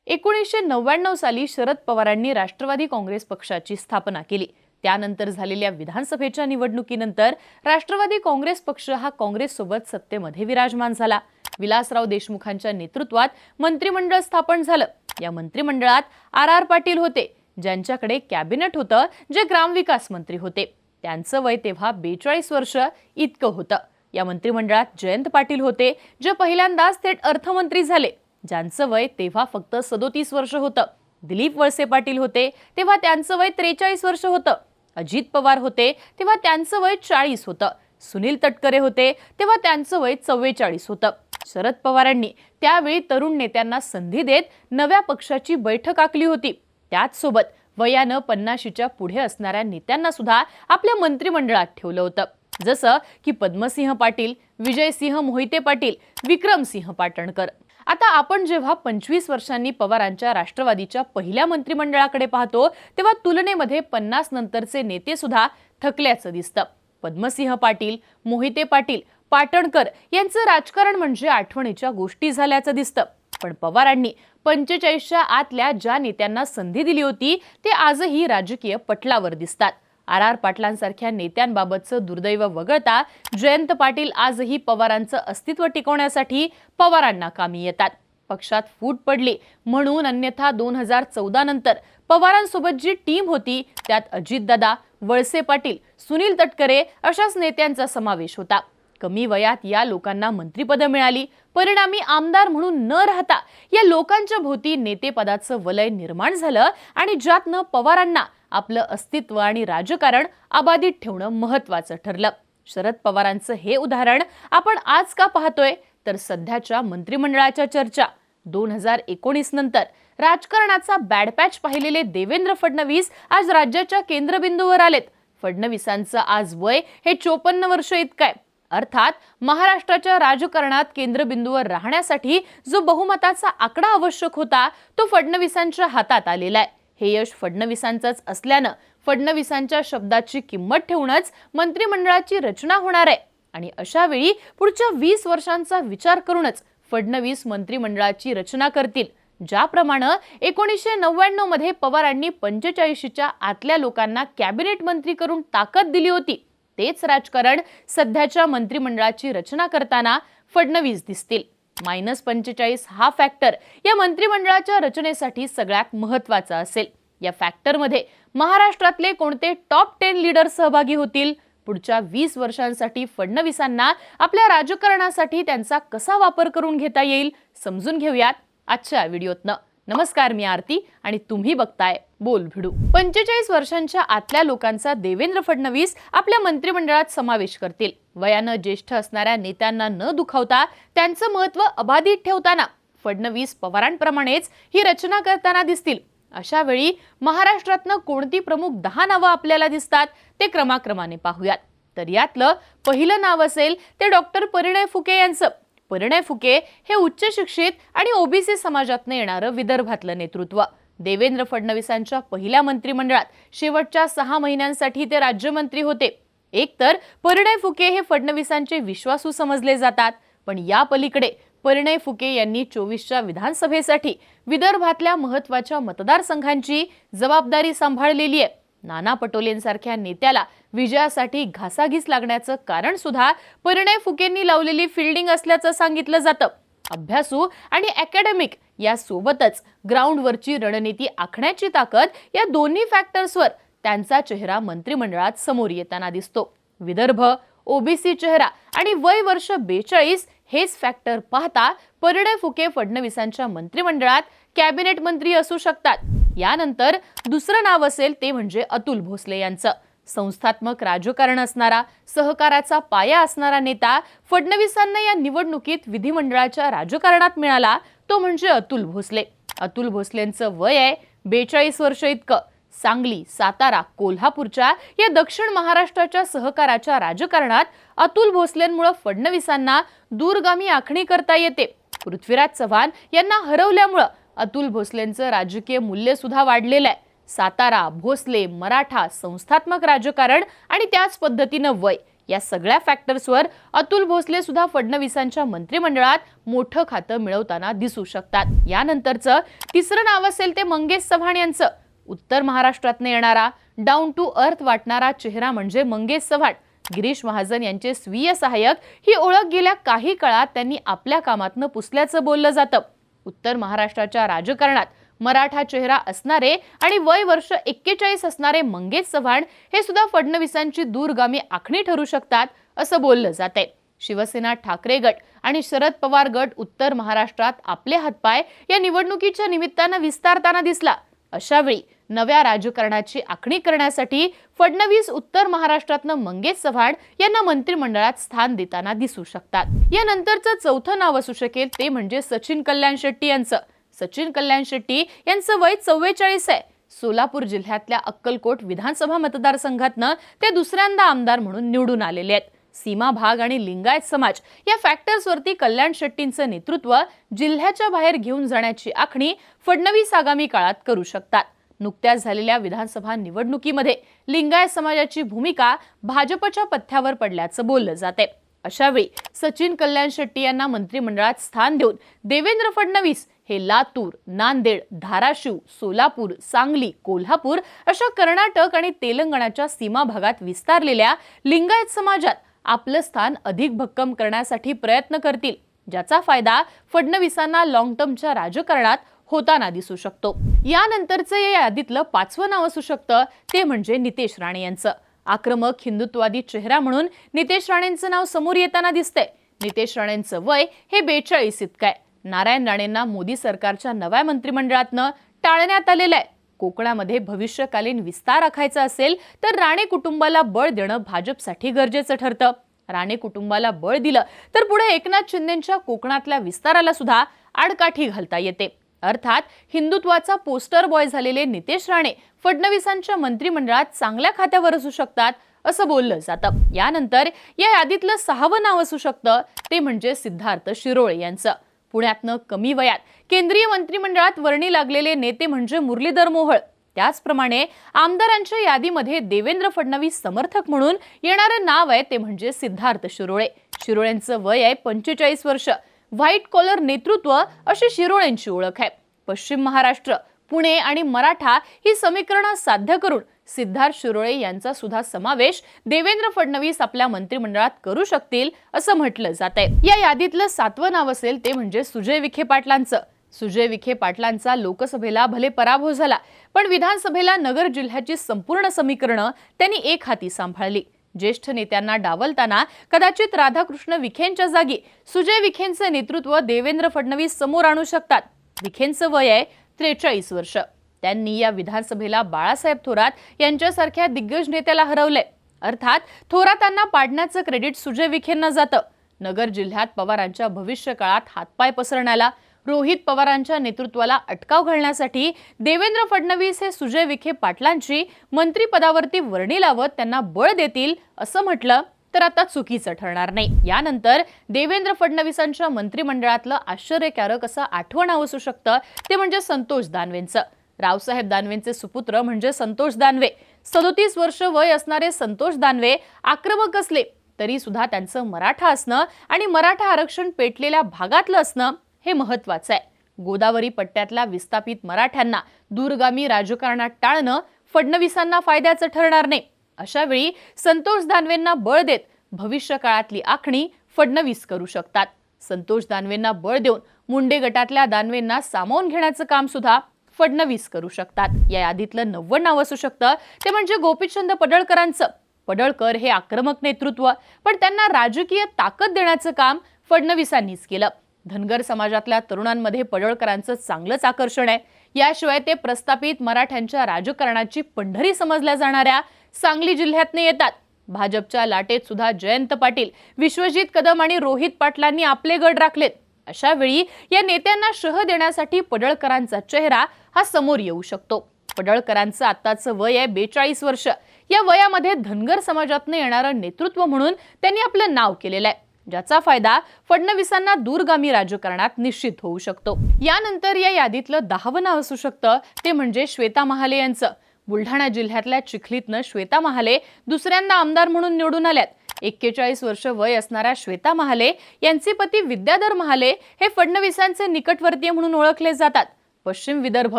1999 साली शरद पवारांनी राष्ट्रवादी काँग्रेस पक्षाची स्थापना केली। त्यानंतर झालेल्या विधानसभेच्या निवडणुकीनंतर राष्ट्रवादी काँग्रेस पक्ष हा काँग्रेससोबत सत्तेमध्ये विराजमान झाला। विलासराव देशमुखांच्या नेतृत्वात मंत्रिमंडळ स्थापन झालं। या मंत्रिमंडळात आर पाटील होते, ज्यांच्याकडे कॅबिनेट होतं, जे ग्रामविकास मंत्री होते। त्यांचं वय तेव्हा 42 वर्ष इतकं होतं। या मंत्रिमंडळात जयंत पाटील होते, जे पहिल्यांदाच थेट अर्थमंत्री झाले, ज्यांचं वय तेव्हा फक्त 37 वर्ष होतं। दिलीप वळसे पाटील होते, तेव्हा त्यांचं वय 43 वर्ष होतं। अजित पवार होते, तेव्हा त्यांचं वय 40 होतं। सुनील तटकरे होते, तेव्हा त्यांचं वय 44 होतं। शरद पवारांनी त्यावेळी तरुण नेत्यांना संधी देत नव्या पक्षाची बैठक आखली होती। त्याच सोबत वयानं 50च्या पुढे असणाऱ्या नेत्यांना सुद्धा आपल्या मंत्रिमंडळात ठेवलं होतं, जसं की पद्मसिंह पाटील, विजयसिंह मोहिते पाटील, विक्रमसिंह पाटणकर। आता आपण जेव्हा 25 वर्षांनी पवारांच्या राष्ट्रवादीच्या पहिल्या मंत्रिमंडळाकडे पाहतो, तेव्हा तुलनेमध्ये 50 नंतरचे नेते सुद्धा थकल्याचं दिसतं। पद्मसिंह पाटील, मोहिते पाटील, पाटणकर यांचं राजकारण म्हणजे आठवणीच्या गोष्टी झाल्याचं दिसतं। पण पवारांनी 45च्या आतल्या ज्या नेत्यांना संधी दिली होती, ते आजही राजकीय पटलावर दिसतात। आर पाटलांसारख्या नेत्यांबाबतचं दुर्दैव वगळता जयंत पाटील आजही पवारांचं अस्तित्व टिकवण्यासाठी पवारांना कामी येतात। पक्षात फूट पडली म्हणून, अन्यथा 2014 नंतर पवारांसोबत जी टीम होती त्यात अजितदादा, वळसे पाटील, सुनील तटकरे अशाच नेत्यांचा समावेश होता। कमी वयात या लोकांना मंत्रिपदं मिळाली, परिणामी आमदार म्हणून न राहता या लोकांच्या भोवती नेतेपदाचं वलय निर्माण झालं आणि ज्यातनं पवारांना आपलं अस्तित्व आणि राजकारण अबाधित ठेवणं महत्त्वाचं ठरलं। शरद पवारांचं हे उदाहरण आपण आज का पाहतोय, तर सध्याच्या मंत्रिमंडळाच्या चर्चा 2019 नंतर राजकारणाचा बॅड पॅच पाहिलेले देवेंद्र फडणवीस आज राज्याच्या केंद्रबिंदूवर आलेत। फडणवीसांचं आज वय हे 54 वर्ष इतकं आहे। अर्थात महाराष्ट्राच्या राजकारणात केंद्रबिंदूवर राहण्यासाठी जो बहुमताचा आकडा आवश्यक होता, तो फडणवीसांच्या हातात आलेला आहे। हे यश फडणवीसांचंच असल्यानं फडणवीसांच्या शब्दाची किंमत ठेवूनच मंत्रिमंडळाची रचना होणार आहे आणि अशा वेळी पुढच्या 20 वर्षांचा विचार करूनच फडणवीस मंत्रिमंडळाची रचना करतील। ज्याप्रमाणे 1999 मध्ये पवारांनी 45च्या आतल्या लोकांना कॅबिनेट मंत्री करून ताकद दिली होती, तेच राजकारण सध्याच्या मंत्रिमंडळाची रचना करताना फडणवीस दिसतील। -45 हा फॅक्टर या मंत्रिमंडळाच्या रचनेसाठी सगळ्यात महत्त्वाचा असेल। या फॅक्टरमध्ये महाराष्ट्रातले कोणते टॉप 10 लीडर सहभागी होतील, पुढच्या 20 वर्षांसाठी फडणवीसांना आपल्या राजकारणासाठी त्यांचा कसा वापर करून घेता येईल, समजून घेऊयात आजच्या व्हिडिओतनं। नमस्कार, मी आरती आणि तुम्ही बघताय बोल भिडू। 45 वर्षांच्या आतल्या लोकांचा देवेंद्र फडणवीस आपल्या मंत्रिमंडळात समावेश करतील। वयानं ज्येष्ठ असणाऱ्या नेत्यांना न दुखावता त्यांचं महत्त्व अबाधित ठेवताना फडणवीस पवारांप्रमाणेच ही रचना करताना दिसतील। अशा वेळी महाराष्ट्रातनं कोणती प्रमुख 10 नावं आपल्याला दिसतात, ते क्रमाक्रमाने पाहूयात। तर यातलं पहिलं नाव असेल ते डॉक्टर परिणय फुके यांचं। परिणय फुके हे उच्च शिक्षित आणि ओबीसी समाजातनं येणारं विदर्भातलं नेतृत्व। देवेंद्र फडणवीसांच्या पहिल्या मंत्रिमंडळात शेवटच्या 6 महिन्यांसाठी ते राज्यमंत्री होते। एकतर परिणय फुके हे फडणवीसांचे विश्वासू समजले जातात, पण या पलीकडे परिणय फुके यांनी 24च्या विधानसभेसाठी विदर्भातल्या महत्त्वाच्या मतदारसंघांची जबाबदारी सांभाळलेली आहे। नाना पटोलेंसारख्या नेत्याला विजयासाठी घासाघीस लागण्याचं कारण सुद्धा परिणय फुकेंनी लावलेली फिल्डिंग असल्याचं सांगितलं जातं। अभ्यासू आणि अकॅडमिक या सोबतच ग्राउंडवरची रणनीती आखण्याची ताकद या दोन्ही फॅक्टर्सवर त्यांचा चेहरा मंत्रिमंडळात समोर येताना दिसतो। विदर्भ, ओबीसी चेहरा आणि वय वर्ष 42 हेच फॅक्टर पाहता परिणय फुके फडणवीसांच्या मंत्रिमंडळात कॅबिनेट मंत्री असू शकतात। यानंतर दुसरं नाव असेल ते म्हणजे अतुल भोसले यांचं। संस्थात्मक राजकारण असणारा, सहकाराचा पाया असणारा नेता फडणवीसांना या निवडणुकीत विधिमंडळाच्या राजकारणात मिळाला, तो म्हणजे अतुल भोसले। अतुल भोसलेंचं वय आहे 42 वर्ष इतकं। सांगली, सातारा, कोल्हापूरच्या या दक्षिण महाराष्ट्राच्या सहकाराच्या राजकारणात अतुल भोसलेंमुळे फडणवीसांना दूरगामी आखणी करता येते। पृथ्वीराज चव्हाण यांना हरवल्यामुळे अतुल भोसलेंचं राजकीय मूल्य सुद्धा वाढलेलं आहे। सातारा, भोसले, मराठा, संस्थात्मक राजकारण आणि त्याच पद्धतीनं वय या सगळ्या फॅक्टर्सवर अतुल भोसले सुद्धा फडणवीसांच्या मंत्रिमंडळात मोठं खातं मिळवताना दिसू शकतात। यानंतरचं तिसरं नाव असेल ते मंगेश चव्हाण यांचं। उत्तर महाराष्ट्रातून येणारा डाऊन टू अर्थ वाटणारा चेहरा म्हणजे मंगेश चव्हाण। गिरीश महाजन यांचे स्वीय सहाय्यक ही ओळख गेल्या काही काळात त्यांनी आपल्या कामातनं पुसल्याचं बोललं जातं। उत्तर महाराष्ट्राच्या राजकारणात मराठा चेहरा असणारे आणि वय वर्ष 41 असणारे मंगेश चव्हाण हे सुद्धा फडणवीसांची दूरगामी आखणी ठरू शकतात असं बोललं जातंय। शिवसेना ठाकरे गट आणि शरद पवार गट उत्तर महाराष्ट्रात आपले हातपाय या निवडणुकीच्या निमित्तानं विस्तारताना दिसला। अशा वेळी नव्या राजकारणाची आखणी करण्यासाठी फडणवीस उत्तर महाराष्ट्रातनं मंगेश चव्हाण यांना मंत्रिमंडळात स्थान देताना दिसू शकतात। यानंतरचं चौथं नाव असू शकेल ते म्हणजे सचिन कल्याण शेट्टी यांचं। सचिन कल्याण शेट्टी यांचं वय 44 आहे। सोलापूर जिल्ह्यातल्या अक्कलकोट विधानसभा मतदारसंघातनं ते दुसऱ्यांदा आमदार म्हणून निवडून आलेले आहेत। सीमा भाग आणि लिंगायत समाज या फॅक्टर्सवरती कल्याण शेट्टींचं नेतृत्व जिल्ह्याच्या बाहेर घेऊन जाण्याची आखणी फडणवीस आगामी काळात करू शकतात। नुकत्याच झालेल्या विधानसभा निवडणुकीमध्ये लिंगायत समाजाची भूमिका भाजपच्या पथ्यावर पडल्याचं बोललं जाते। अशा वेळी सचिन कल्याण शेट्टी यांना मंत्रिमंडळात स्थान देऊन देवेंद्र फडणवीस हे लातूर, नांदेड, धाराशिव, सोलापूर, सांगली, कोल्हापूर अशा कर्नाटक आणि तेलंगणाच्या सीमा भागात विस्तारलेल्या लिंगायत समाजात आपलं स्थान अधिक भक्कम करण्यासाठी प्रयत्न करतील, ज्याचा फायदा फडणवीसांना लॉंग टर्मच्या राजकारणात होताना दिसू शकतो। यानंतरचं या यादीतलं पाचवं नाव असू शकतं ते म्हणजे नितेश राणे यांचं। आक्रमक हिंदुत्ववादी चेहरा म्हणून नितेश राणेंचं नाव समोर येताना दिसतंय। नितेश राणेंचं वय हे 42 इतकं आहे। नारायण राणेंना मोदी सरकारच्या नव्या मंत्रिमंडळातनं टाळण्यात आलेलं आहे। कोकणामध्ये भविष्यकालीन विस्तार आखायचा असेल तर राणे कुटुंबाला बळ देणं भाजपसाठी गरजेचं ठरतं। राणे कुटुंबाला बळ दिलं तर पुढे एकनाथ शिंदेंच्या कोकणातल्या विस्ताराला सुद्धा आडकाठी घालता येते। अर्थात हिंदुत्वाचा पोस्टर बॉय झालेले नितेश राणे फडणवीसांच्या मंत्रिमंडळात चांगल्या खात्यावर असू शकतात असं बोललं जातं। यानंतर या यादीतलं सहावं नाव असू शकतं ते म्हणजे सिद्धार्थ शिरोळे यांचं। पुण्यातनं कमी वयात केंद्रीय मंत्रिमंडळात वर्णी लागलेले नेते म्हणजे मुरलीधर मोहोळ। त्याचप्रमाणे आमदारांच्या यादीमध्ये देवेंद्र फडणवीस समर्थक म्हणून येणारं नाव आहे ते म्हणजे सिद्धार्थ शिरोळे। शिरोळेंचं वय आहे 45 वर्ष। व्हाईट कॉलर नेतृत्व अशी शिरोळेंची ओळख आहे। पश्चिम महाराष्ट्र, पुणे आणि मराठा ही समीकरणं साध्य करून सिद्धार्थ शिरोळे यांचा सुद्धा समावेश देवेंद्र फडणवीस आपल्या मंत्रिमंडळात करू शकतील असं म्हटलं जातंय। या यादीतलं सातवं नाव असेल ते म्हणजे सुजय विखे पाटलांचं। सुजय विखे पाटलांचा लोकसभेला भले पराभव झाला, पण विधानसभेला नगर जिल्ह्याची संपूर्ण समीकरणं त्यांनी एक हाती सांभाळली। ज्येष्ठ नेत्यांना डावलताना कदाचित राधाकृष्ण विखेंच्या जागी सुजय विखेंचं नेतृत्व देवेंद्र फडणवीस समोर आणू शकतात। विखेंचं वय आहे 43 वर्ष। त्यांनी या विधानसभेला बाळासाहेब थोरात यांच्यासारख्या दिग्गज नेत्याला हरवलंय। अर्थात थोरातांना पाडण्याचं क्रेडिट सुजय विखेंना जातं। नगर जिल्ह्यात पवारांच्या भविष्यकाळात हातपाय पसरण्याला, रोहित पवारांच्या नेतृत्वाला अटकाव घालण्यासाठी देवेंद्र फडणवीस हे सुजय विखे पाटलांची मंत्रिपदावरती वर्णी लावत त्यांना बळ देतील असं म्हटलं तर आता चुकीचं ठरणार नाही। यानंतर देवेंद्र फडणवीसांच्या मंत्रिमंडळातलं आश्चर्यकारक असं आठवण नाव असू शकतं ते म्हणजे संतोष दानवेंचं। रावसाहेब दानवेंचे सुपुत्र म्हणजे संतोष दानवे। 37 वर्ष वय असणारे संतोष दानवे आक्रमक असले तरी सुद्धा त्यांचं मराठा असणं आणि मराठा आरक्षण पेटलेल्या भागातलं असणं हे महत्वाचं आहे। गोदावरी पट्ट्यातल्या विस्थापित मराठ्यांना दूरगामी राजकारणात टाळणं फडणवीसांना फायद्याचं ठरणार नाही। अशा वेळी संतोष दानवेंना बळ देत भविष्य काळातली आखणी फडणवीस करू शकतात। संतोष दानवेंना बळ देऊन मुंडे गटातल्या दानवेंना सामावून घेण्याचं काम सुद्धा फडणवीस करू शकतात। या यादीतलं 90 नाव असू शकतं ते म्हणजे गोपीचंद पडळकरांचं। पडळकर हे आक्रमक नेतृत्व, पण त्यांना राजकीय ताकद देण्याचं काम फडणवीसांनीच केलं। धनगर समाजातल्या तरुणांमध्ये पडळकरांचं चांगलंच आकर्षण आहे। याशिवाय ते प्रस्थापित मराठ्यांच्या राजकारणाची पंढरी समजल्या जाणाऱ्या सांगली जिल्ह्यातून येतात। भाजपच्या लाटेत सुद्धा जयंत पाटील, विश्वजित कदम आणि रोहित पाटलांनी आपले गड राखलेत। अशा वेळी या नेत्यांना शह देण्यासाठी पडळकरांचा चेहरा हा समोर येऊ शकतो। पडळकरांचं आताचं वय आहे 42 वर्ष। या वयामध्ये धनगर समाजातून येणारं नेतृत्व म्हणून त्यांनी आपलं नाव केलेलं आहे, ज्याचा फायदा फडणवीसांना दूरगामी राजकारणात निश्चित होऊ शकतो। यानंतर या यादीतलं 10वं नाव असू शकतं ते म्हणजे श्वेता महाले यांचं। बुलढाणा जिल्ह्यातल्या चिखलीतनं श्वेता महाले दुसऱ्यांदा आमदार म्हणून निवडून आल्यात। 41 वर्ष वय असणाऱ्या श्वेता महाले यांचे पती विद्याधर महाले हे फडणवीसांचे निकटवर्तीय म्हणून ओळखले जातात. पश्चिम विदर्भ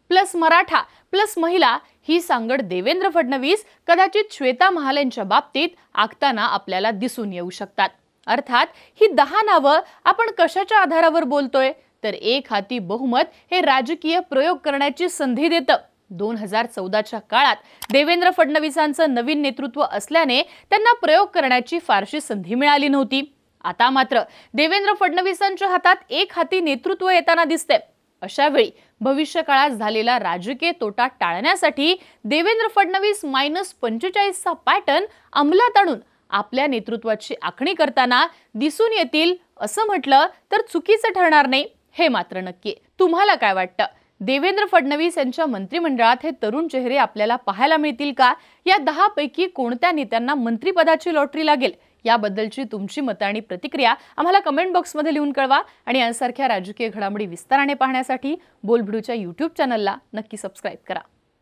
प्लस मराठा प्लस महिला ही सांगड देवेंद्र फडणवीस कदाचित श्वेता महालेंच्या बाबतीत आखताना आपल्याला दिसून येऊ शकतात. अर्थात ही 10 नावं आपण कशाच्या आधारावर बोलतोय तर एक हाती बहुमत हे राजकीय प्रयोग करण्याची संधी देतं. 2014च्या काळात देवेंद्र फडणवीसांचं नवीन नेतृत्व असल्याने त्यांना प्रयोग करण्याची फारशी संधी मिळाली नव्हती. आता मात्र देवेंद्र फडणवीसांच्या हातात एक हाती नेतृत्व येताना दिसते. अशा वेळी भविष्यकाळात झालेला राजकीय तोटा टाळण्यासाठी देवेंद्र फडणवीस -45चा पॅटर्न अंमलात आणून आपल्या नेतृत्वाची आखणी करताना दिसून येतील असं म्हटलं तर चुकीचं ठरणार नाही हे मात्र नक्की. तुम्हाला काय वाटतं? देवेंद्र फडणवीस यांच्या मंत्रिमंडळात हे तरुण चेहरे आपल्याला पाहायला मिळतील का? या 10 पैकी कोणत्या नेत्यांना मंत्रिपदाची लॉटरी लागेल? याबद्दलची तुमची मतं आणि प्रतिक्रिया आम्हाला कमेंट बॉक्समध्ये लिहून कळवा आणि यासारख्या राजकीय घडामोडी विस्ताराने पाहण्यासाठी बोलबिडूच्या YouTube चॅनलला नक्की सबस्क्राईब करा.